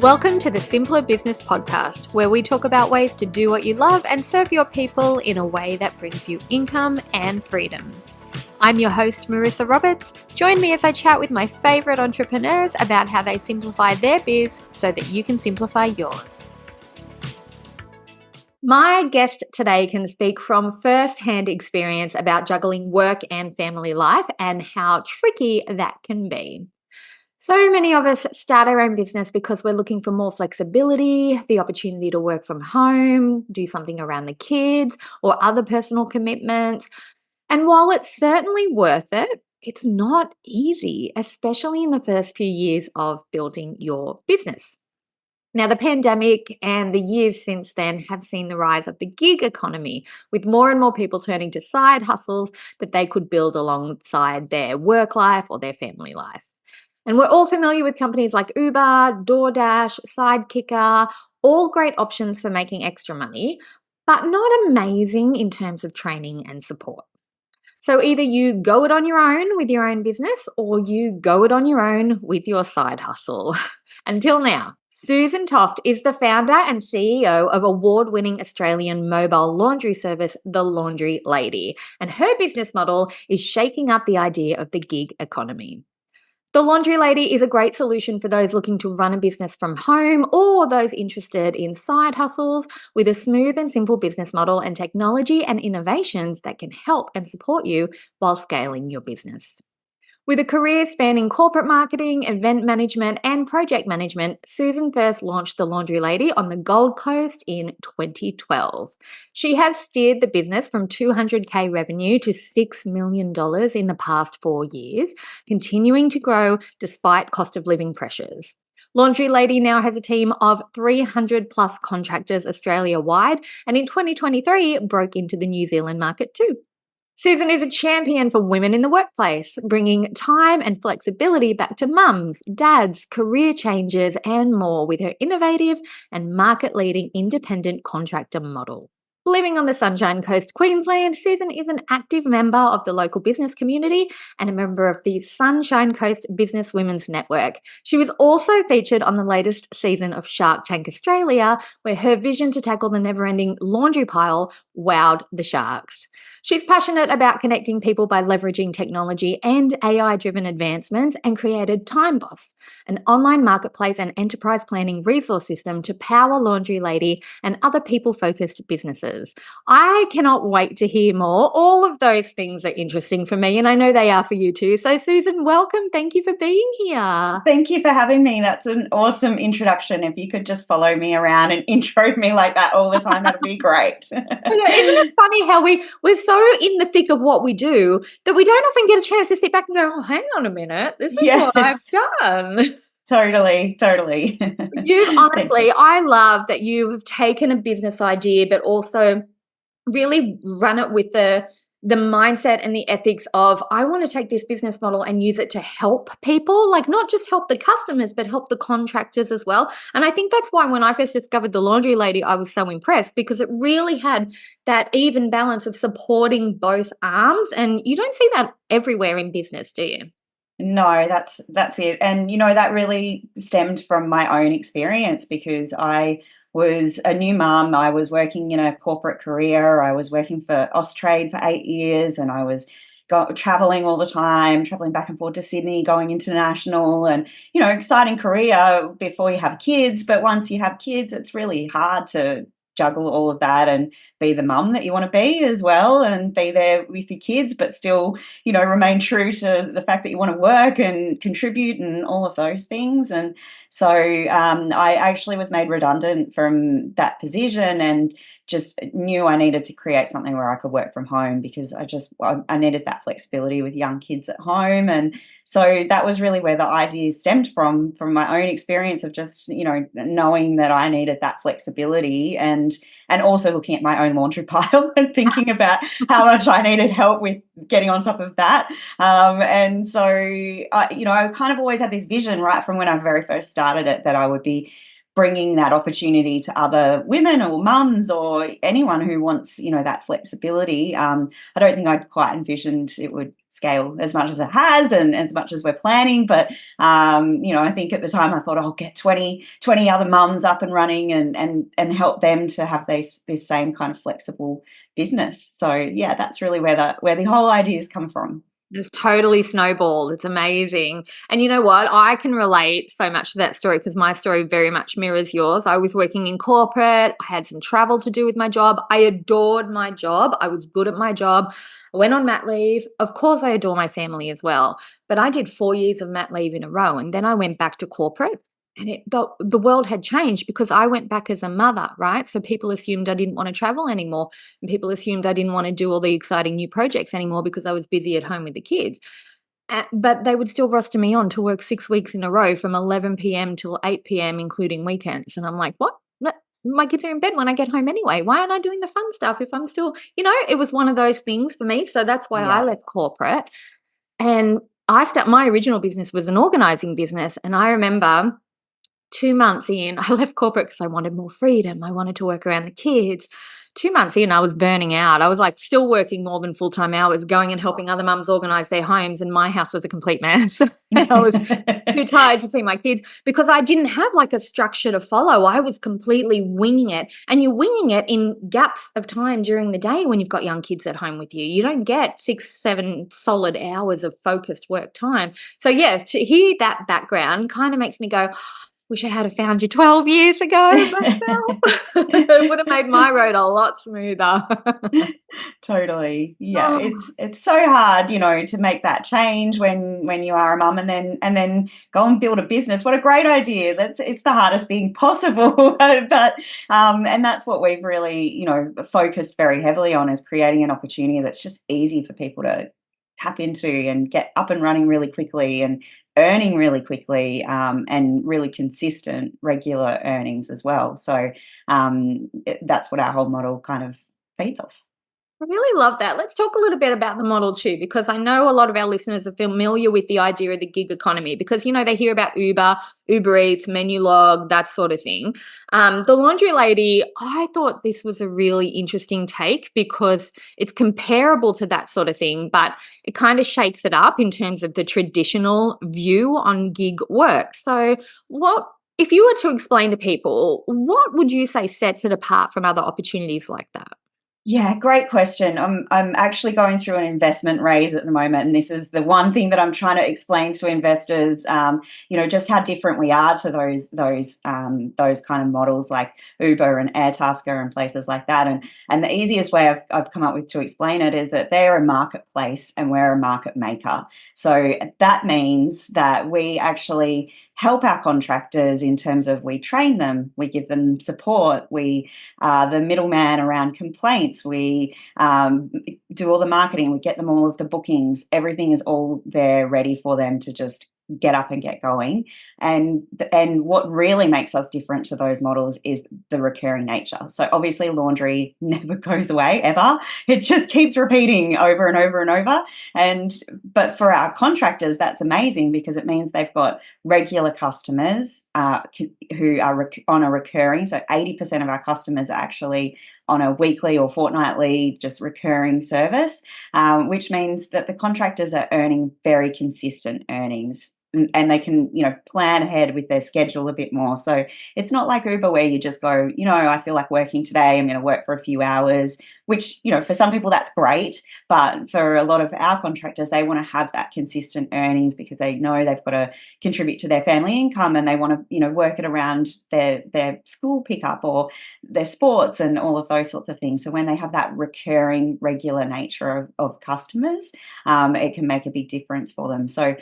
Welcome to the Simpler Business Podcast, where we talk about ways to do what you love and serve your people in a way that brings you income and freedom. I'm your host, Marissa Roberts. Join me as I chat with my favorite entrepreneurs about how they simplify their biz so that you can simplify yours. My guest today can speak from first-hand experience about juggling work and family life and how tricky that can be. So many of us start our own business because we're looking for more flexibility, the opportunity to work from home, do something around the kids, or other personal commitments. And while it's certainly worth it, it's not easy, especially in the first few years of building your business. Now, the pandemic and the years since then have seen the rise of the gig economy, with more and more people turning to side hustles that they could build alongside their work life or their family life. And we're all familiar with companies like Uber, DoorDash, Sidekicker, all great options for making extra money, but not amazing in terms of training and support. So either you go it on your own with your own business or you go it on your own with your side hustle. Until now, Susan Toft is the founder and CEO of award-winning Australian mobile laundry service, The Laundry Lady, and her business model is shaking up the idea of the gig economy. The Laundry Lady is a great solution for those looking to run a business from home or those interested in side hustles with a smooth and simple business model and technology and innovations that can help and support you while scaling your business. With a career spanning corporate marketing, event management, and project management, Susan first launched The Laundry Lady on the Gold Coast in 2012. She has steered the business from $200K revenue to $6 million in the past 4 years, continuing to grow despite cost of living pressures. Laundry Lady now has a team of 300 plus contractors Australia-wide, and in 2023 broke into the New Zealand market too. Susan is a champion for women in the workplace, bringing time and flexibility back to mums, dads, career changers, and more with her innovative and market-leading independent contractor model. Living on the Sunshine Coast, Queensland, Susan is an active member of the local business community and a member of the Sunshine Coast Business Women's Network. She was also featured on the latest season of Shark Tank Australia, where her vision to tackle the never-ending laundry pile wowed the sharks. She's passionate about connecting people by leveraging technology and AI-driven advancements and created TimeBoss, an online marketplace and enterprise planning resource system to power Laundry Lady and other people-focused businesses. I cannot wait to hear more. All of those things are interesting for me, and I know they are for you too. So Susan, welcome. Thank you for being here. Thank you for having me. That's an awesome introduction. If you could just follow me around and intro me like that all the time, that'd be great. Isn't it funny how we're so in the thick of what we do that we don't often get a chance to sit back and go, oh, hang on a minute, this is what I've done. Totally. You honestly, I love that you've taken a business idea, but also really run it with the mindset and the ethics of, I want to take this business model and use it to help people, like not just help the customers, but help the contractors as well. And I think that's why when I first discovered The Laundry Lady, I was so impressed because it really had that even balance of supporting both arms. And you don't see that everywhere in business, do you? No, that's it. And, that really stemmed from my own experience because I was a new mum. I was working in a corporate career. I was working for Austrade for 8 years and I was traveling all the time, traveling back and forth to Sydney, going international and, exciting career before you have kids. But once you have kids, it's really hard to juggle all of that and be the mum that you want to be as well and be there with your kids, but still, remain true to the fact that you want to work and contribute and all of those things. And so I actually was made redundant from that position and just knew I needed to create something where I could work from home because I needed that flexibility with young kids at home. And so that was really where the idea stemmed from my own experience of just, knowing that I needed that flexibility and also looking at my own laundry pile and thinking about how much I needed help with getting on top of that. And so, I kind of always had this vision right from when I very first started it that I would be bringing that opportunity to other women or mums or anyone who wants, that flexibility. I don't think I'd quite envisioned it would scale as much as it has and as much as we're planning. But, I think at the time I thought I'll get 20 other mums up and running and help them to have this same kind of flexible business. So, yeah, that's really where the whole ideas come from. It's totally snowballed. It's amazing. And you know what? I can relate so much to that story because my story very much mirrors yours. I was working in corporate. I had some travel to do with my job. I adored my job. I was good at my job. I went on mat leave. Of course, I adore my family as well. But I did 4 years of mat leave in a row. And then I went back to corporate. And the world had changed because I went back as a mother, right? So people assumed I didn't want to travel anymore. And people assumed I didn't want to do all the exciting new projects anymore because I was busy at home with the kids. But they would still roster me on to work 6 weeks in a row from 11 p.m. till 8 p.m., including weekends. And I'm like, what? My kids are in bed when I get home anyway. Why aren't I doing the fun stuff if I'm still, it was one of those things for me. So that's why I left corporate. And my original business was an organizing business. And I remember 2 months in, I left corporate because I wanted more freedom. I wanted to work around the kids. 2 months in, I was burning out. I was like still working more than full-time hours, going and helping other mums organize their homes, and my house was a complete mess. I was too tired to feed my kids because I didn't have like a structure to follow. I was completely winging it. And you're winging it in gaps of time during the day when you've got young kids at home with you. You don't get 6-7 solid hours of focused work time. So yeah, to hear that background kind of makes me go, wish I had have found you 12 years ago myself. It would have made my road a lot smoother. Totally. Yeah, Oh, it's so hard, to make that change when you are a mum and then go and build a business. What a great idea. It's the hardest thing possible. But and that's what we've really, focused very heavily on, is creating an opportunity that's just easy for people to tap into and get up and running really quickly and earning really quickly, and really consistent, regular earnings as well. So that's what our whole model kind of feeds off. I really love that. Let's talk a little bit about the model too, because I know a lot of our listeners are familiar with the idea of the gig economy because, they hear about Uber Eats, Menulog, that sort of thing. The laundry lady, I thought this was a really interesting take because it's comparable to that sort of thing, but it kind of shakes it up in terms of the traditional view on gig work. So if you were to explain to people, what would you say sets it apart from other opportunities like that? Yeah, great question. I'm actually going through an investment raise at the moment, and this is the one thing that I'm trying to explain to investors. Just how different we are to those kind of models like Uber and Airtasker and places like that. And the easiest way I've come up with to explain it is that they're a marketplace and we're a market maker. So that means that we actually help our contractors in terms of we train them, we give them support, we are the middleman around complaints, we do all the marketing, we get them all of the bookings, everything is all there ready for them to just get up and get going. And what really makes us different to those models is the recurring nature. So obviously laundry never goes away ever. It just keeps repeating over and over and over. But for our contractors, that's amazing because it means they've got regular customers who are on a recurring. So 80% of our customers are actually on a weekly or fortnightly just recurring service, which means that the contractors are earning very consistent earnings. And they can, plan ahead with their schedule a bit more. So it's not like Uber where you just go, I feel like working today, I'm going to work for a few hours, which, for some people that's great. But for a lot of our contractors, they want to have that consistent earnings because they know they've got to contribute to their family income and they want to, work it around their school pickup or their sports and all of those sorts of things. So when they have that recurring, regular nature of customers, it can make a big difference for them. So,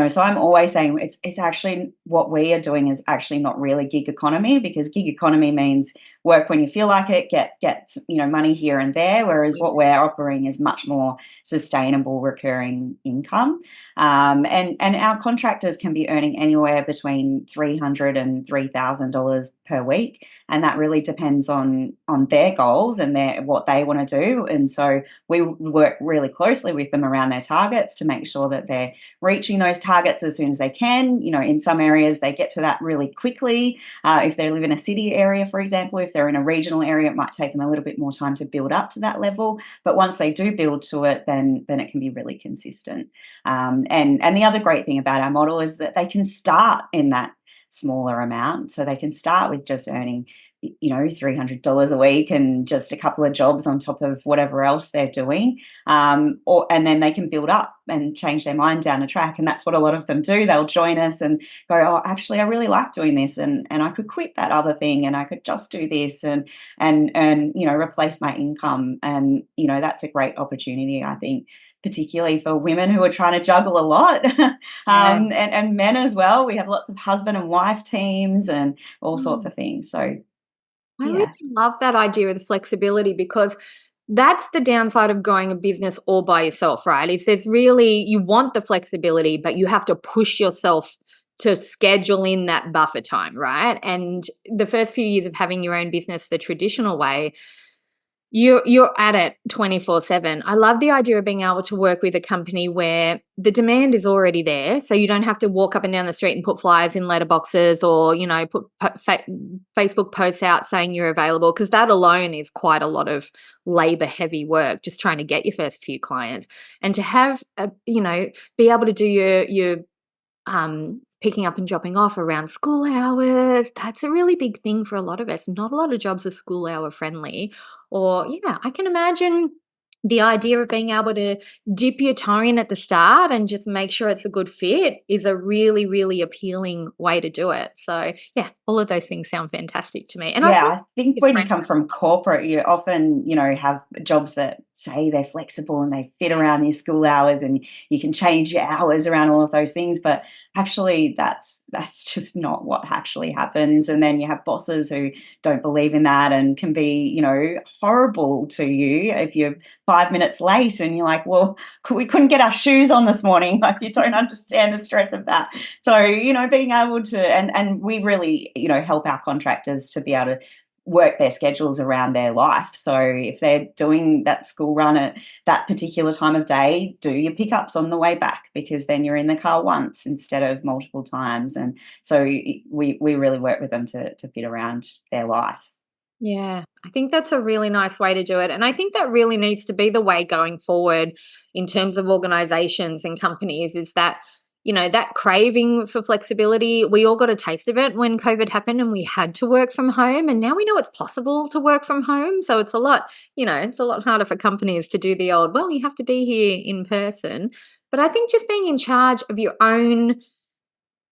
so I'm always saying it's actually what we are doing is actually not really gig economy, because gig economy means work when you feel like it, get money here and there. Whereas what we're offering is much more sustainable recurring income. And our contractors can be earning anywhere between $300 and $3,000 per week, and that really depends on their goals and what they want to do. And so we work really closely with them around their targets to make sure that they're reaching those targets as soon as they can. In some areas they get to that really quickly. If they live in a city area, for example, if they're in a regional area, it might take them a little bit more time to build up to that level. But once they do build to it, then it can be really consistent. And the other great thing about our model is that they can start in that smaller amount. So they can start with just earning $300 a week and just a couple of jobs on top of whatever else they're doing, and then they can build up and change their mind down the track. And that's what a lot of them do. They'll join us and go, oh, actually I really like doing this, and I could quit that other thing and I could just do this and replace my income. And that's a great opportunity, I think, particularly for women who are trying to juggle a lot. And men as well. We have lots of husband and wife teams and all sorts of things. So I really yeah. love that idea of the flexibility, because that's the downside of growing a business all by yourself, right? Is there's really, you want the flexibility, but you have to push yourself to schedule in that buffer time, right? And the first few years of having your own business the traditional way, you're at it 24/7. I love the idea of being able to work with a company where the demand is already there, so you don't have to walk up and down the street and put flyers in letterboxes, or put Facebook posts out saying you're available, because that alone is quite a lot of labor heavy work just trying to get your first few clients. And to have be able to do your picking up and dropping off around school hours, that's a really big thing for a lot of us. Not a lot of jobs are school hour friendly. Or, yeah, I can imagine the idea of being able to dip your toe in at the start and just make sure it's a good fit is a really, really appealing way to do it. So, yeah, all of those things sound fantastic to me. And I Yeah, think I think when you come from corporate, you often, have jobs that say they're flexible and they fit around your school hours and you can change your hours around all of those things. But actually, that's just not what actually happens. And then you have bosses who don't believe in that and can be, horrible to you if you're 5 minutes late and you're like, well, we couldn't get our shoes on this morning. Like, you don't understand the stress of that. So, being able to, and we really, help our contractors to be able to work their schedules around their life. So if they're doing that school run at that particular time of day, do your pickups on the way back, because then you're in the car once instead of multiple times. And so we really work with them to fit around their life. Yeah, I think that's a really nice way to do it. And I think that really needs to be the way going forward in terms of organizations and companies, is that, that craving for flexibility. We all got a taste of it when COVID happened and we had to work from home. And now we know it's possible to work from home. So it's a lot, it's a lot harder for companies to do the old, well, you have to be here in person. But I think just being in charge of your own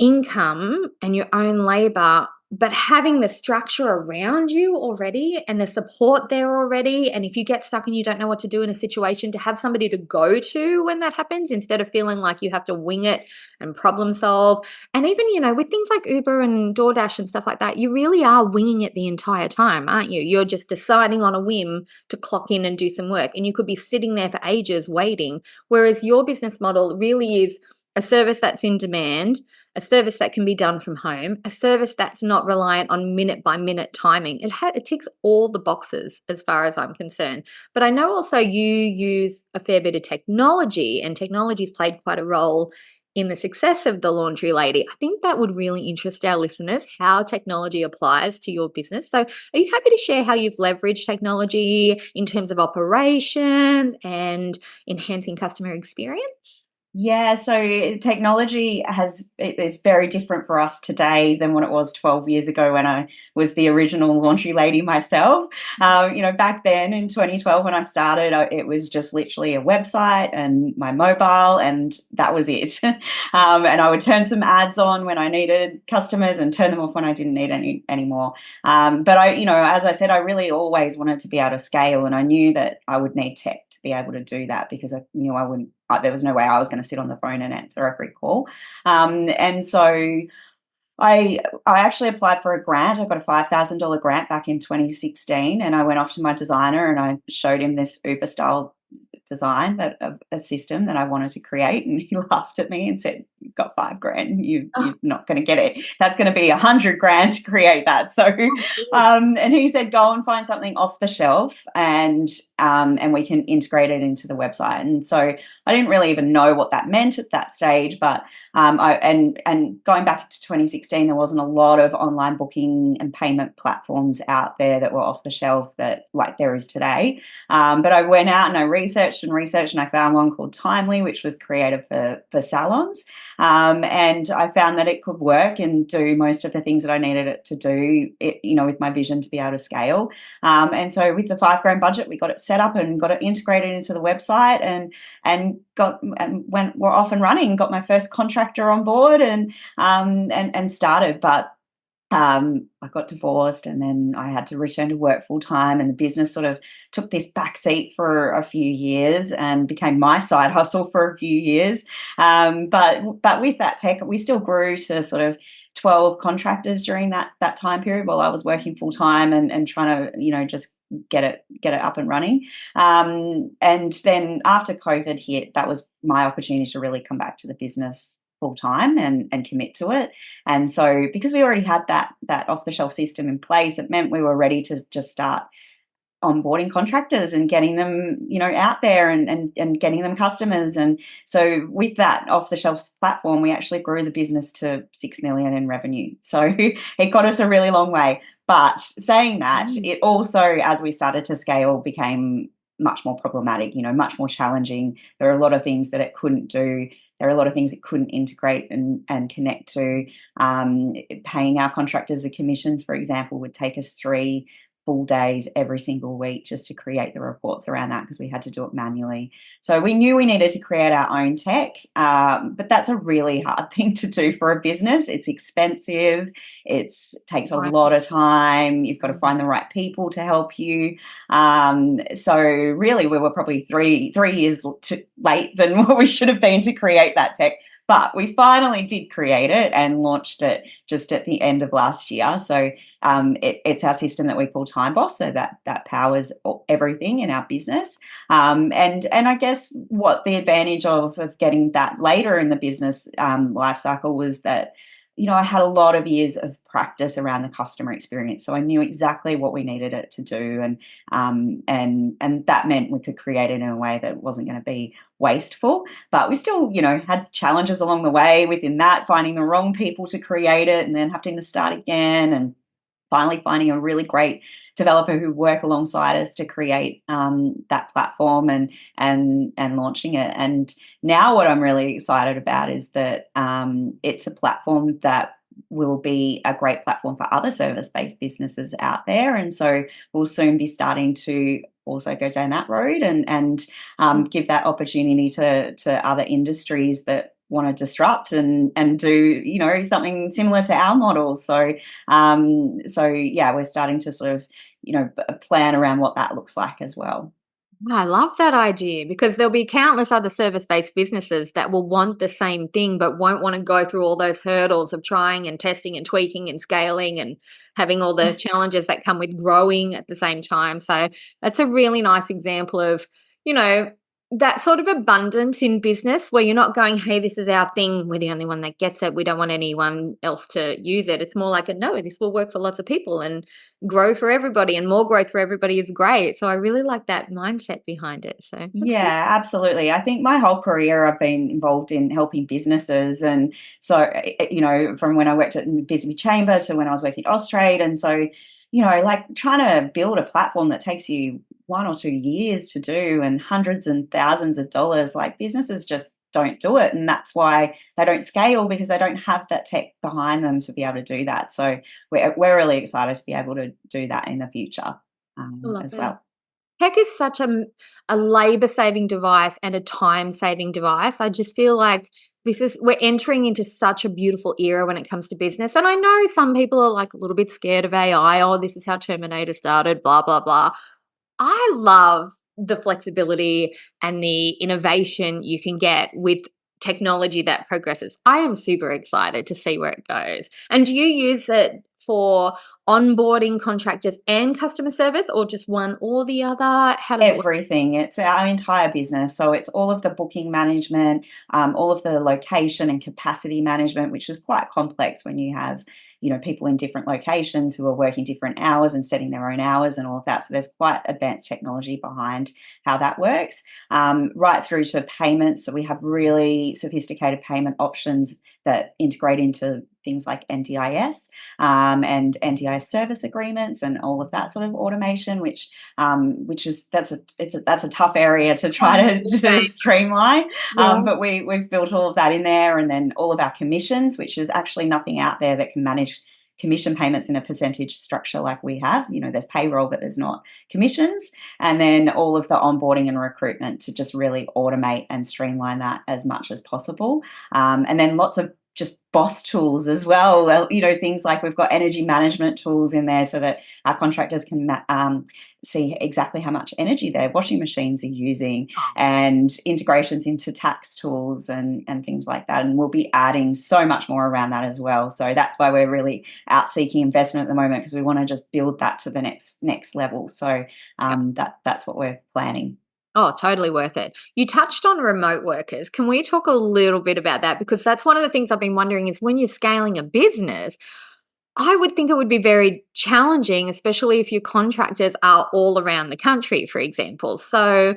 income and your own labor, but having the structure around you already and the support there already. And if you get stuck and you don't know what to do in a situation, to have somebody to go to when that happens, instead of feeling like you have to wing it and problem solve. And even, with things like Uber and DoorDash and stuff like that, you really are winging it the entire time, aren't you? You're just deciding on a whim to clock in and do some work. And you could be sitting there for ages waiting. Whereas your business model really is a service that's in demand, a service that can be done from home, a service that's not reliant on minute by minute timing. It ticks all the boxes as far as I'm concerned. But I know also you use a fair bit of technology, and technology's played quite a role in the success of the Laundry Lady. I think that would really interest our listeners, how technology applies to your business. So are you happy to share how you've leveraged technology in terms of operations and enhancing customer experience? Yeah, so technology is very different for us today than what it was 12 years ago when I was the original laundry lady myself. Back then in 2012 when I started, it was just literally a website and my mobile, and that was it. And I would turn some ads on when I needed customers and turn them off when I didn't need any anymore. But as I said, I really always wanted to be able to scale, and I knew that I would need tech to be able to do that, because I knew there was no way I was going to sit on the phone and answer every call. And so I actually applied for a grant. I got a $5,000 grant back in 2016, and I went off to my designer and I showed him this Uber style design that of a system that I wanted to create, and he laughed at me and said, "You've got 5 grand. Oh, You're not going to get it. That's going to be 100 grand to create that." So, good. and he said, "Go and find something off the shelf, and we can integrate it into the website." And so I didn't really even know what that meant at that stage, but and going back to 2016, there wasn't a lot of online booking and payment platforms out there that were off the shelf that like there is today. But I went out and I researched, and I found one called Timely, which was created for salons. And I found that it could work and do most of the things that I needed it to do, with my vision to be able to scale. And so with the 5 grand budget, we got it set up and got it integrated into the website, and we're off and running. Got my first contractor on board, and started. But I got divorced, and then I had to return to work full time, and the business sort of took this back seat for a few years and became my side hustle for a few years. But with that tech, we still grew to sort of 12 contractors during that time period while I was working full time and trying to just get it up and running. And then after COVID hit, that was my opportunity to really come back to the business full time and commit to it. And so because we already had that off the shelf system in place, it meant we were ready to just start onboarding contractors and getting them out there and getting them customers. And so with that off the shelf platform, we actually grew the business to 6 million in revenue. So it got us a really long way. But saying that, Mm. it also, as we started to scale, became much more problematic, much more challenging. There are a lot of things that it couldn't do. There are a lot of things it couldn't integrate and connect to. Paying our contractors the commissions, for example, would take us 3 full days every single week just to create the reports around that, because we had to do it manually. So we knew we needed to create our own tech, but that's a really hard thing to do for a business. It's expensive. It takes a Right. lot of time. You've got to Mm. find the right people to help you. So really, we were probably three years too late than what we should have been to create that tech. But we finally did create it and launched it just at the end of last year. So it's our system that we call Time Boss, so that powers everything in our business. And I guess what the advantage of getting that later in the business life cycle was that I had a lot of years of practice around the customer experience, so I knew exactly what we needed it to do, and that meant we could create it in a way that wasn't going to be wasteful. But we still, had challenges along the way within that, finding the wrong people to create it, and then having to start again, and finally finding a really great developer who work alongside us to create that platform and launching it. And now what I'm really excited about is that it's a platform that will be a great platform for other service-based businesses out there. And so we'll soon be starting to also go down that road and give that opportunity to other industries that want to disrupt and do something similar to our model. So yeah, we're starting to sort of plan around what that looks like as well. I love that idea, because there'll be countless other service-based businesses that will want the same thing but won't want to go through all those hurdles of trying and testing and tweaking and scaling and having all the challenges that come with growing at the same time. So that's a really nice example of, you know, that sort of abundance in business where you're not going, hey, this is our thing. We're the only one that gets it. We don't want anyone else to use it. It's more like a no, this will work for lots of people and grow for everybody, and more growth for everybody is great. So I really like that mindset behind it. So that's good. Yeah, absolutely. I think my whole career I've been involved in helping businesses. And so, from when I worked at Bisbee Chamber to when I was working at Austrade. And so, like trying to build a platform that takes you 1 or 2 years to do and hundreds and thousands of dollars, like businesses just don't do it. And that's why they don't scale, because they don't have that tech behind them to be able to do that. So we're really excited to be able to do that in the future I love as it. well. Tech is such a labor saving device and a time saving device. I just feel like we're entering into such a beautiful era when it comes to business. And I know some people are like a little bit scared of AI. Oh, this is how Terminator started, blah, blah, blah. I love the flexibility and the innovation you can get with technology that progresses. I am super excited to see where it goes. And do you use it for onboarding contractors and customer service, or just one or the other? How does it work? Everything. It's our entire business. So it's all of the booking management, all of the location and capacity management, which is quite complex when you have, people in different locations who are working different hours and setting their own hours and all of that. So there's quite advanced technology behind how that works, right through to payments. So we have really sophisticated payment options that integrate into things like NDIS, and NDIS service agreements and all of that sort of automation, which is that's a tough area to try to streamline. Yeah. But we've built all of that in there, and then all of our commissions, which is actually nothing out there that can manage commission payments in a percentage structure like we have. There's payroll, but there's not commissions. And then all of the onboarding and recruitment to just really automate and streamline that as much as possible. And then lots of just boss tools as well. Things like we've got energy management tools in there so that our contractors can see exactly how much energy their washing machines are using, and integrations into tax tools and things like that. And we'll be adding so much more around that as well. So that's why we're really out seeking investment at the moment, because we want to just build that to the next level. So that's what we're planning. Oh, totally worth it. You touched on remote workers. Can we talk a little bit about that? Because that's one of the things I've been wondering is when you're scaling a business, I would think it would be very challenging, especially if your contractors are all around the country, for example. So,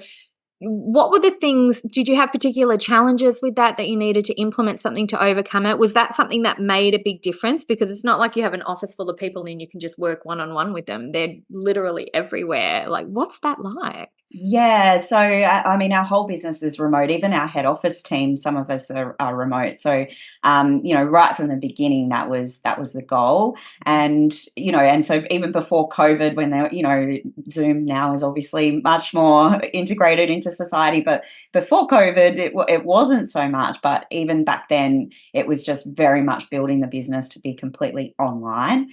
what were the things? Did you have particular challenges with that you needed to implement something to overcome it? Was that something that made a big difference? Because it's not like you have an office full of people and you can just work one-on-one with them. They're literally everywhere. Like, what's that like? Yeah, so I mean, our whole business is remote. Even our head office team, some of us are remote. So, right from the beginning, that was the goal. And so even before COVID, when Zoom now is obviously much more integrated into society, but before COVID, it wasn't so much. But even back then, it was just very much building the business to be completely online.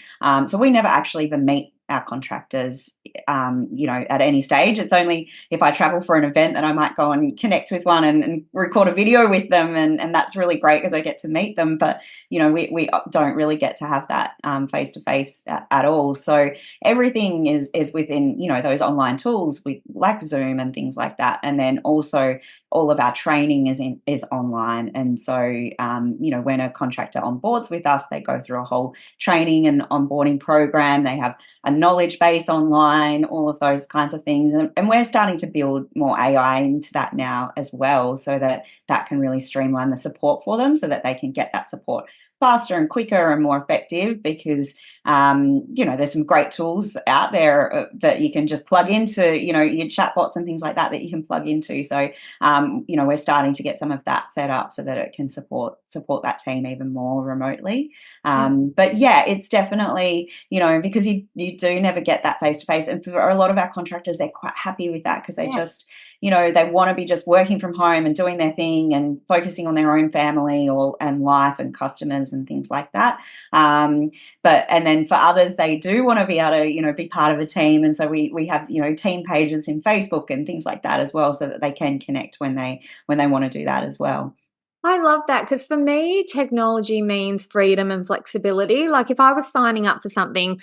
So we never actually even meet our contractors, at any stage. It's only if I travel for an event that I might go and connect with one and record a video with them, and that's really great because I get to meet them. But we don't really get to have that face to face at all. So everything is within those online tools like Zoom and things like that, and then also all of our training is online. And so when a contractor onboards with us, they go through a whole training and onboarding program. They have a knowledge base online, all of those kinds of things. And we're starting to build more AI into that now as well, so that can really streamline the support for them so that they can get that support faster and quicker and more effective, because there's some great tools out there that you can just plug into, your chatbots and things like that you can plug into. So we're starting to get some of that set up so that it can support that team even more remotely. But yeah, it's definitely, because you do never get that face to face, and for a lot of our contractors, they're quite happy with that because they just they want to be just working from home and doing their thing and focusing on their own family and life and customers and things like that. And then for others, they do want to be able to, be part of a team. And so we have, team pages in Facebook and things like that as well, so that they can connect when they want to do that as well. I love that, because for me, technology means freedom and flexibility. Like if I was signing up for something,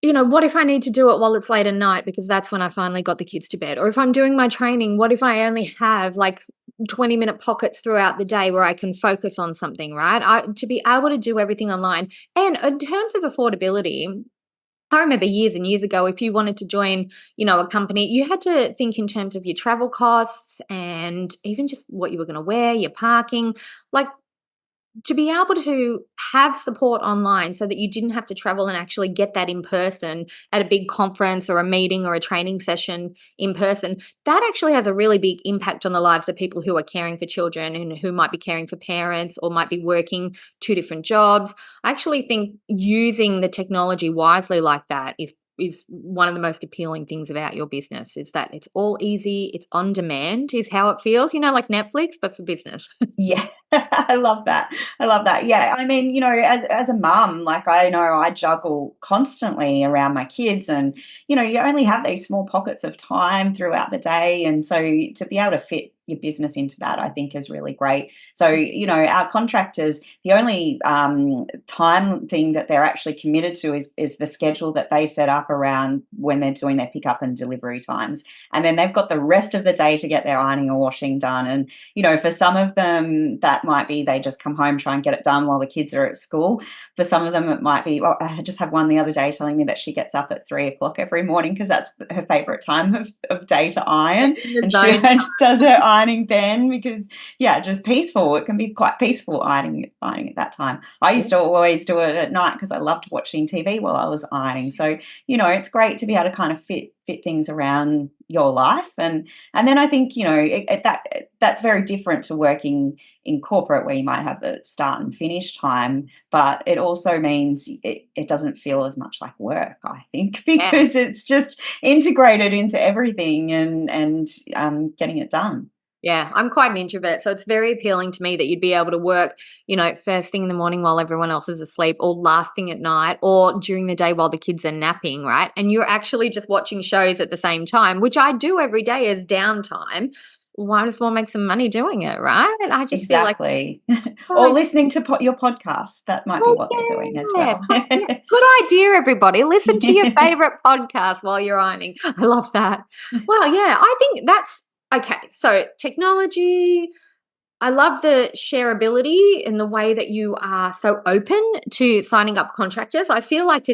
what if I need to do it while it's late at night because that's when I finally got the kids to bed? Or if I'm doing my training, what if I only have like 20-minute pockets throughout the day where I can focus on something, right? To be able to do everything online. And in terms of affordability, I remember years and years ago, if you wanted to join, a company, you had to think in terms of your travel costs and even just what you were going to wear, your parking. Like, to be able to have support online so that you didn't have to travel and actually get that in person at a big conference or a meeting or a training session in person, that actually has a really big impact on the lives of people who are caring for children and who might be caring for parents or might be working two different jobs. I actually think using the technology wisely like that is one of the most appealing things about your business, is that it's all easy, it's on demand, is how it feels, like Netflix, but for business. Yeah. I love that. I love that. Yeah, I mean, as a mum, like I know I juggle constantly around my kids, and you only have these small pockets of time throughout the day, and so to be able to fit your business into that, I think is really great. So, our contractors, the only time thing that they're actually committed to is the schedule that they set up around when they're doing their pickup and delivery times, and then they've got the rest of the day to get their ironing or washing done. And for some of them, that might be they just come home, try and get it done while the kids are at school. For some of them, it might be, well, I just had one the other day telling me that she gets up at 3 o'clock every morning because that's her favourite time of day to iron. In the And she zone. does her ironing then because, yeah, just peaceful. It can be quite peaceful ironing at that time. I used to always do it at night because I loved watching TV while I was ironing. So, it's great to be able to kind of fit things around your life. And then I think, that's very different to working in corporate where you might have a start and finish time, but it also means it doesn't feel as much like work, I think, Yeah. because it's just integrated into everything and getting it done. Yeah, I'm quite an introvert, so it's very appealing to me that you'd be able to work, first thing in the morning while everyone else is asleep, or last thing at night, or during the day while the kids are napping, right? And you're actually just watching shows at the same time, which I do every day as downtime. Why as well make some money doing it, right? I just feel like, Exactly. well, Or listening to your podcast. That might be oh what they're doing as yeah, well. yeah, good idea, everybody. Listen to your favorite podcast while you're ironing. I love that. Well, yeah, I think that's okay. So technology, I love the shareability and the way that you are so open to signing up contractors. I feel like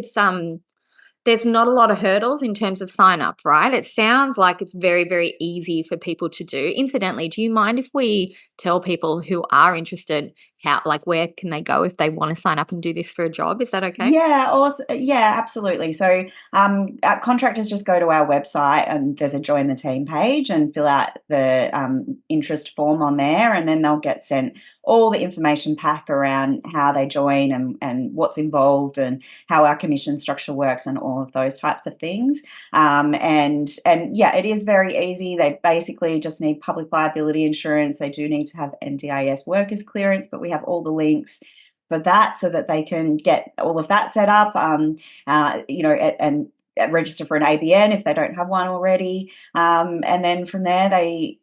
there's not a lot of hurdles in terms of sign up, right? It sounds like it's very, very easy for people to do. Incidentally, do you mind if we tell people who are interested where can they go if they want to sign up and do this for a job? Is that okay? Yeah, yeah, absolutely. So, our contractors just go to our website and there's a join the team page and fill out the interest form on there, and then they'll get sent all the information pack around how they join and what's involved and how our commission structure works and all of those types of things. And yeah, it is very easy. They basically just need public liability insurance. They do need to have NDIS workers clearance, but we have all the links for that so that they can get all of that set up, and register for an ABN if they don't have one already. And then from there, they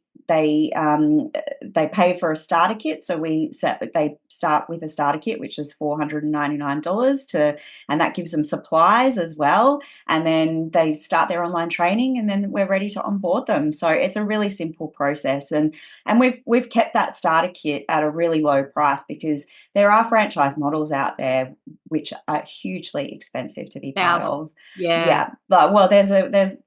pay for a starter kit. So they start with a starter kit, which is $499 and that gives them supplies as well. And then they start their online training, and then we're ready to onboard them. So it's a really simple process, and we've kept that starter kit at a really low price because there are franchise models out there which are hugely expensive to be part Thousand. of. Yeah. Yeah, but well, there's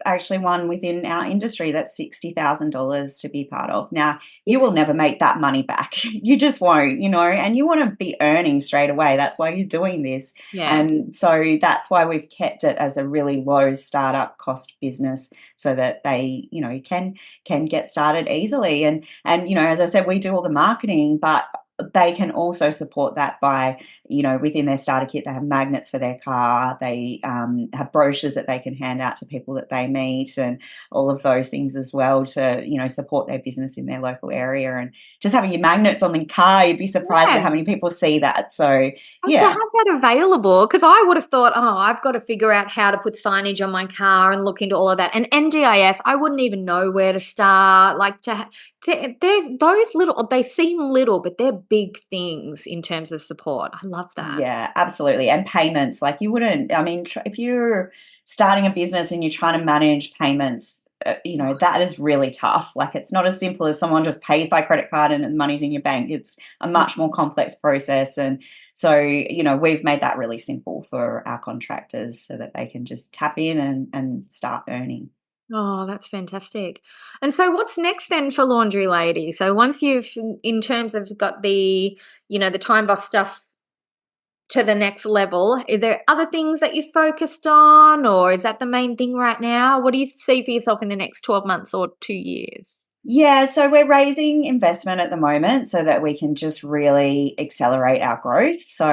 actually one within our industry that's $60,000 to be part of. Now, you will never make that money back. You just won't, and you want to be earning straight away. That's why you're doing this. Yeah. And so that's why we've kept it as a really low startup cost business so that they, can get started easily. And as I said, we do all the marketing, but they can also support that by, within their starter kit, they have magnets for their car. They have brochures that they can hand out to people that they meet and all of those things as well to, support their business in their local area. And just having your magnets on the car, you'd be surprised at Yeah. how many people see that. So, To yeah. have that available, because I would have thought, oh, I've got to figure out how to put signage on my car and look into all of that. And NDIS, I wouldn't even know where to start. There's those little, they seem little, but they're big things in terms of support. I love that. Yeah, absolutely. And payments, like you wouldn't, I mean, if you're starting a business and you're trying to manage payments, that is really tough. Like it's not as simple as someone just pays by credit card and the money's in your bank. It's a much more complex process. And so, we've made that really simple for our contractors so that they can just tap in and start earning. Oh, that's fantastic. And so what's next then for Laundry Lady? So once you've, in terms of got the Time Boss stuff to the next level, are there other things that you're focused on, or is that the main thing right now? What do you see for yourself in the next 12 months or 2 years? Yeah, so we're raising investment at the moment so that we can just really accelerate our growth. So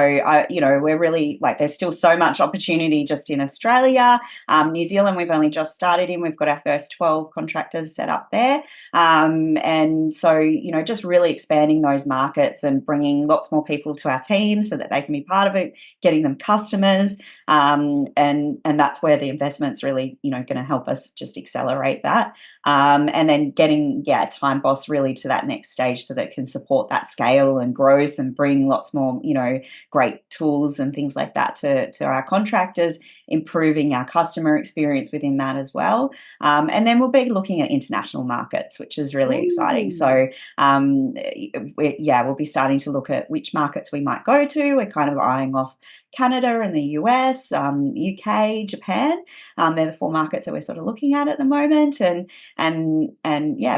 we're really like there's still so much opportunity just in Australia. New Zealand, we've only just started in. We've got our first 12 contractors set up there. And so, just really expanding those markets and bringing lots more people to our team so that they can be part of it, getting them customers. And that's where the investment's really, going to help us just accelerate that. And then getting Time Boss really to that next stage so that it can support that scale and growth and bring lots more great tools and things like that to our contractors, improving our customer experience within that as well. And then we'll be looking at international markets, which is really exciting. Ooh. So we'll be starting to look at which markets we might go to. We're kind of eyeing off Canada and the US, UK, Japan. They're the 4 markets that we're sort of looking at the moment,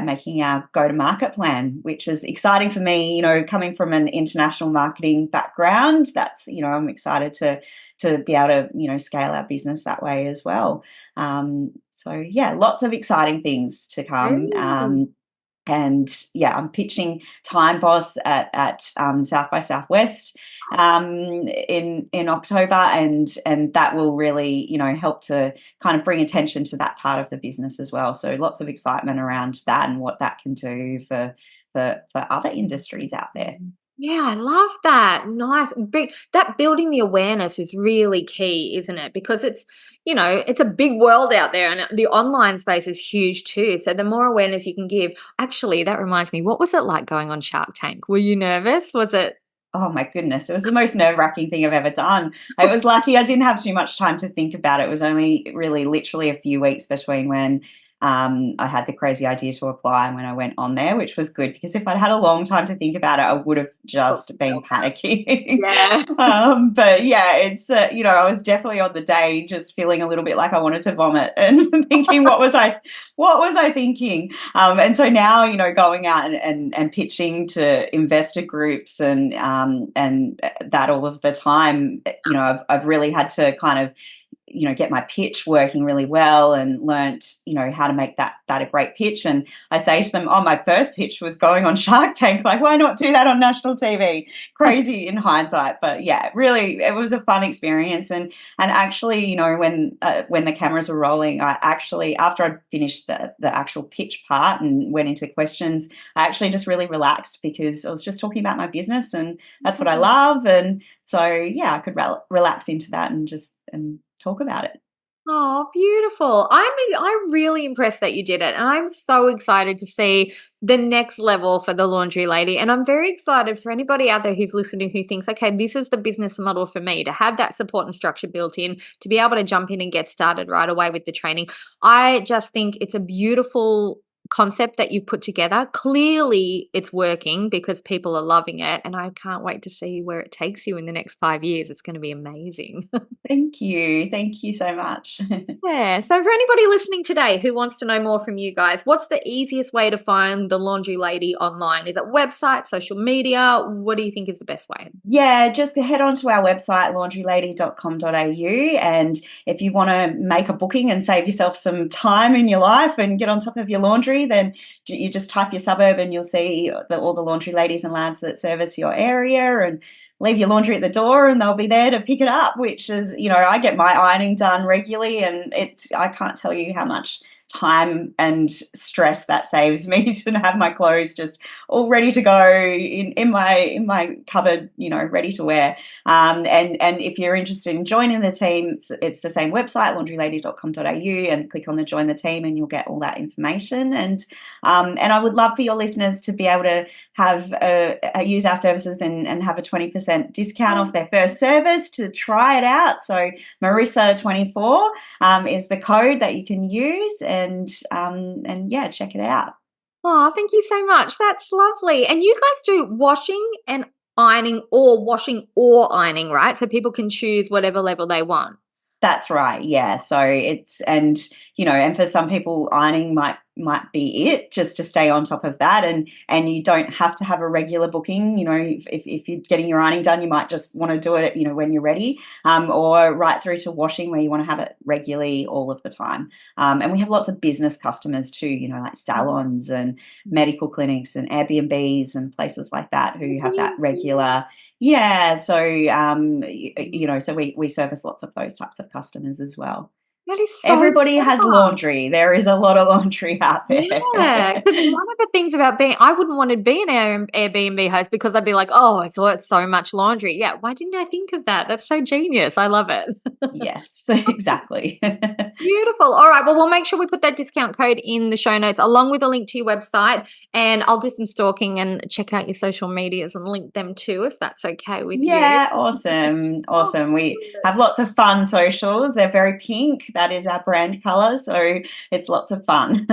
making our go to market plan, which is exciting for me. Coming from an international marketing background, that's I'm excited to be able to scale our business that way as well. Lots of exciting things to come. Ooh. I'm pitching Time Boss at South by Southwest in October, and that will really help to kind of bring attention to that part of the business as well. So lots of excitement around that and what that can do for other industries out there. Yeah, I love that. Nice. That building the awareness is really key, isn't it? Because it's a big world out there and the online space is huge too. So the more awareness you can give. Actually, that reminds me, what was it like going on Shark Tank? Were you nervous? Was it? Oh my goodness, it was the most nerve-wracking thing I've ever done. I was lucky I didn't have too much time to think about it. It was only really literally a few weeks between when I had the crazy idea to apply and when I went on there, which was good because if I'd had a long time to think about it, I would have just been panicking. Yeah. But yeah, it's I was definitely on the day just feeling a little bit like I wanted to vomit and thinking what was I thinking? And so now going out and pitching to investor groups and that all of the time, I've really had to kind of get my pitch working really well and learnt, how to make that a great pitch. And I say to them, oh, my first pitch was going on Shark Tank. Like, why not do that on national TV? Crazy in hindsight. But yeah, really, it was a fun experience. And actually, when the cameras were rolling, I actually, after I finished the actual pitch part and went into questions, I actually just really relaxed because I was just talking about my business and that's what I love. And so, yeah, I could relax into that and talk about it. Oh, beautiful. I'm really impressed that you did it. And I'm so excited to see the next level for the Laundry Lady. And I'm very excited for anybody out there who's listening who thinks, okay, this is the business model for me to have that support and structure built in, to be able to jump in and get started right away with the training. I just think it's a beautiful concept that you've put together. Clearly it's working because people are loving it. And I can't wait to see where it takes you in the next 5 years. It's going to be amazing. Thank you. Thank you so much. Yeah. So for anybody listening today who wants to know more from you guys, what's the easiest way to find the Laundry Lady online? Is it website, social media? What do you think is the best way? Yeah, just head on to our website, laundrylady.com.au. And if you want to make a booking and save yourself some time in your life and get on top of your laundry, then you just type your suburb and you'll see all the laundry ladies and lads that service your area, and leave your laundry at the door and they'll be there to pick it up, which is, I get my ironing done regularly and I can't tell you how much time and stress that saves me to have my clothes just all ready to go in my cupboard, ready to wear. And if you're interested in joining the team, it's the same website, laundrylady.com.au, and click on the join the team and you'll get all that information. And I would love for your listeners to be able to have use our services and have a 20% discount off their first service to try it out. So Marissa24 is the code that you can use, and yeah, check it out. Oh, thank you so much. That's lovely. And you guys do washing and ironing, or washing or ironing, right? So people can choose whatever level they want. That's right, yeah, so and, and for some people, ironing might be it, just to stay on top of that, and you don't have to have a regular booking, if you're getting your ironing done, you might just wanna do it, when you're ready, or right through to washing where you wanna have it regularly all of the time, and we have lots of business customers too, like salons and medical clinics and Airbnbs and places like that who have that regular. Yeah, so, so we service lots of those types of customers as well. That is so Everybody has clever. laundry. There is a lot of laundry out there. Yeah, because one of the things about being I wouldn't want to be an Airbnb host because I'd be like, "Oh, it's so much laundry." Yeah, why didn't I think of that? That's so genius. I love it. Yes, exactly. Beautiful. All right. Well, we'll make sure we put that discount code in the show notes along with a link to your website. And I'll do some stalking and check out your social medias and link them too, if that's okay with you. Yeah, awesome, awesome. We have lots of fun socials. They're very pink. That is our brand color, so it's lots of fun.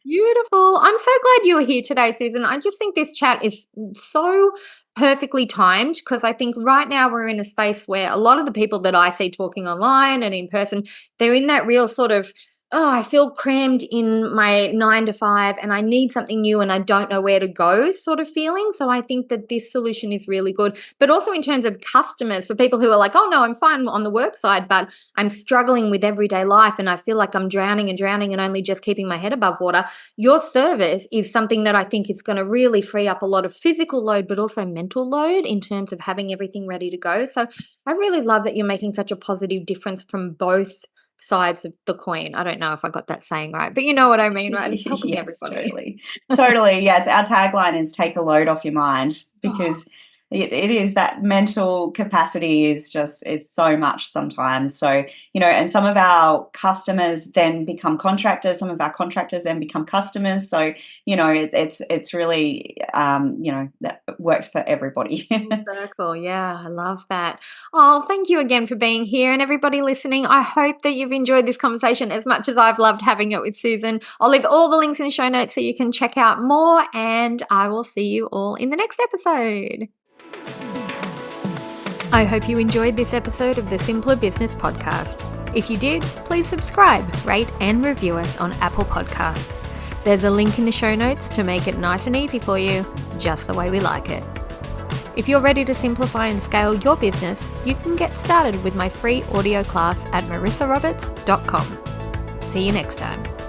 Beautiful. I'm so glad you were here today, Susan. I just think this chat is so perfectly timed because I think right now we're in a space where a lot of the people that I see talking online and in person, they're in that real sort of, oh, I feel crammed in my 9 to 5 and I need something new and I don't know where to go sort of feeling. So I think that this solution is really good. But also in terms of customers, for people who are like, oh no, I'm fine on the work side, but I'm struggling with everyday life and I feel like I'm drowning and only just keeping my head above water. Your service is something that I think is going to really free up a lot of physical load, but also mental load in terms of having everything ready to go. So I really love that you're making such a positive difference from both sides of the coin. I don't know if I got that saying right, but you know what I mean, right? It's helping Yes, everybody. totally. Totally, yes. Our tagline is "Take a load off your mind," Oh, because it is that mental capacity is just it's so much sometimes. So, and some of our customers then become contractors, some of our contractors then become customers. So, it's really, that works for everybody. full circle. Yeah, I love that. Oh, thank you again for being here and everybody listening. I hope that you've enjoyed this conversation as much as I've loved having it with Susan. I'll leave all the links in the show notes so you can check out more, and I will see you all in the next episode. I hope you enjoyed this episode of the Simpler Business Podcast. If you did, please subscribe, rate, and review us on Apple Podcasts. There's a link in the show notes to make it nice and easy for you, just the way we like it. If you're ready to simplify and scale your business, you can get started with my free audio class at marissaroberts.com. See you next time.